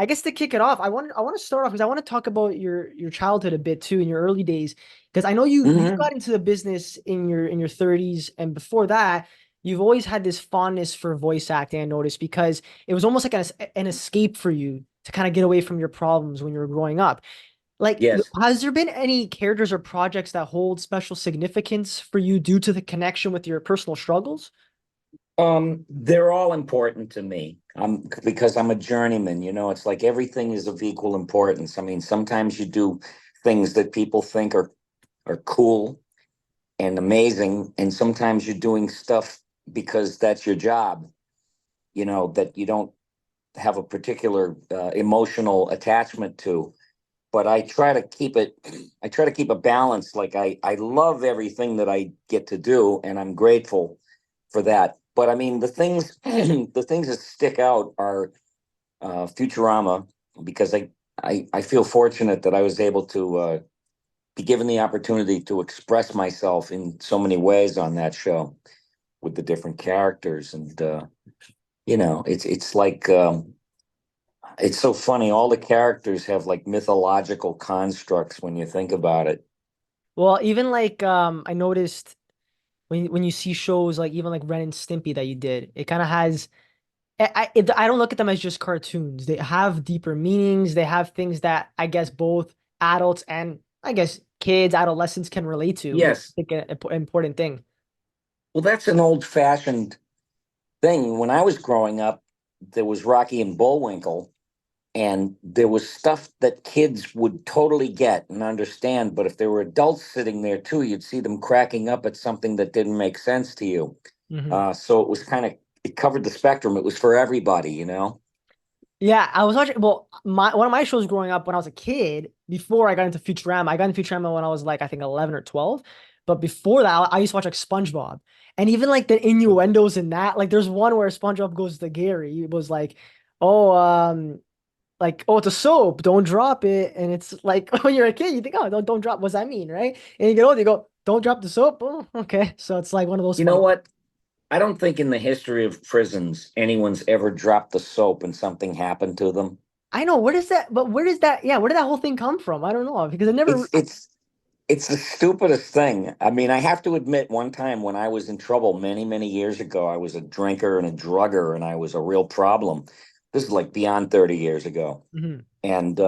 I guess to kick it off, I want to start off because I want to talk about your childhood a bit too in your early days because I know you Hmm. got into the business in your 30s, and before that you've always had this fondness for voice acting. I noticed because it was almost like an escape for you to kind of get away from your problems when you were growing up. Like, Yes. has there been any characters or projects that hold special significance for you due to the connection with your personal struggles? They're all important to me. Because I'm a journeyman, it's like everything is of equal importance. I mean, sometimes you do things that people think are cool and amazing, and sometimes you're doing stuff because that's your job, that you don't have a particular emotional attachment to. But I try to keep a balance. Like I love everything that I get to do, and I'm grateful for that. But I mean, the things the things that stick out are Futurama, because I feel fortunate that I was able to be given the opportunity to express myself in so many ways on that show with the different characters. And it's like it's so funny. All the characters have like mythological constructs when you think about it. Well, even like I noticed when you see shows like even like Ren and Stimpy that you did, it kind of has I don't look at them as just cartoons. They have deeper meanings. They have things that I guess both adults and I guess kids, adolescents can relate to, which Yes. I think an important thing. Well, that's an old-fashioned thing. When I was growing up, there was Rocky and Bullwinkle, and there was stuff that kids would totally get and understand. But if there were adults sitting there too, you'd see them cracking up at something that didn't make sense to you. Hmm. So it covered the spectrum. It was for everybody. Yeah, I was watching. Well, my one of my shows growing up when I was a kid, before I got into Futurama, I got into Futurama when I was like I think 11 or 12. But before that, I used to watch like SpongeBob, and even like the innuendos in that. Like, there's one where SpongeBob goes to Gary. It was oh, like, oh, it's a soap, don't drop it. And it's like when you're a kid, you think, oh, don't drop. What's that mean, right? And you get older, you go, don't drop the soap. Oh, okay. So it's like one of those You know funny. what? I don't think in the history of prisons anyone's ever dropped the soap and something happened to them. I know, where does that, but where does that, yeah, where did that whole thing come from? I don't know because I never. It's it's it's the stupidest thing. I mean, I have to admit, one time when I was in trouble many, many years ago, I was a drinker and a drugger, and I was a real problem. This is like beyond 30 years ago. Mhm. And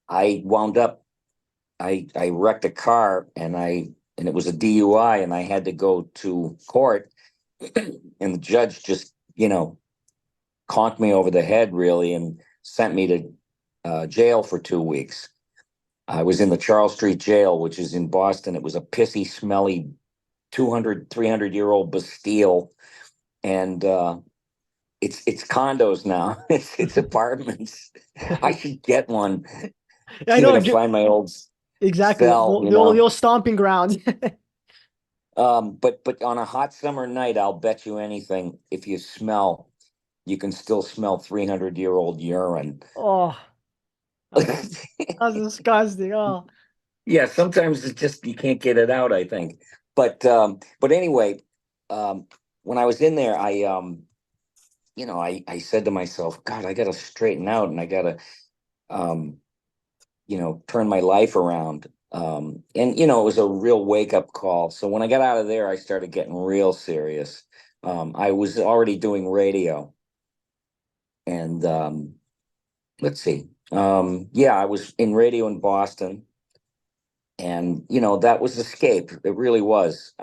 I wound up, I wrecked a car, and it was a DUI, and I had to go to court, and the judge just, conked me over the head really and sent me to jail for 2 weeks. I was in the Charles Street jail, which is in Boston. It was a pissy, smelly 200, 300-year-old Bastille. And it's condos now. It's apartments. I should get one. I See if I know can find my old exactly cell, the old stomping grounds. But on a hot summer night, I'll bet you anything, if you can still smell 300-year-old urine. Oh, that's, that's disgusting. Oh, Yeah, sometimes it's just you can't get it out, I think. But anyway, when I was in there, I said to myself, God, I gotta straighten out, and I gotta um, turn my life around. And it was a real wake-up call. So when I got out of there, I started getting real serious. I was already doing radio, and let's see. Yeah, I was in radio in Boston, and that was escape. It really was.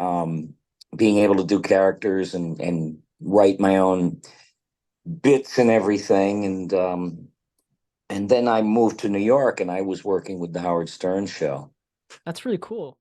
Being able to do characters and write my own bits and everything. And then I moved to New York, and I was working with the Howard Stern show. that's really cool.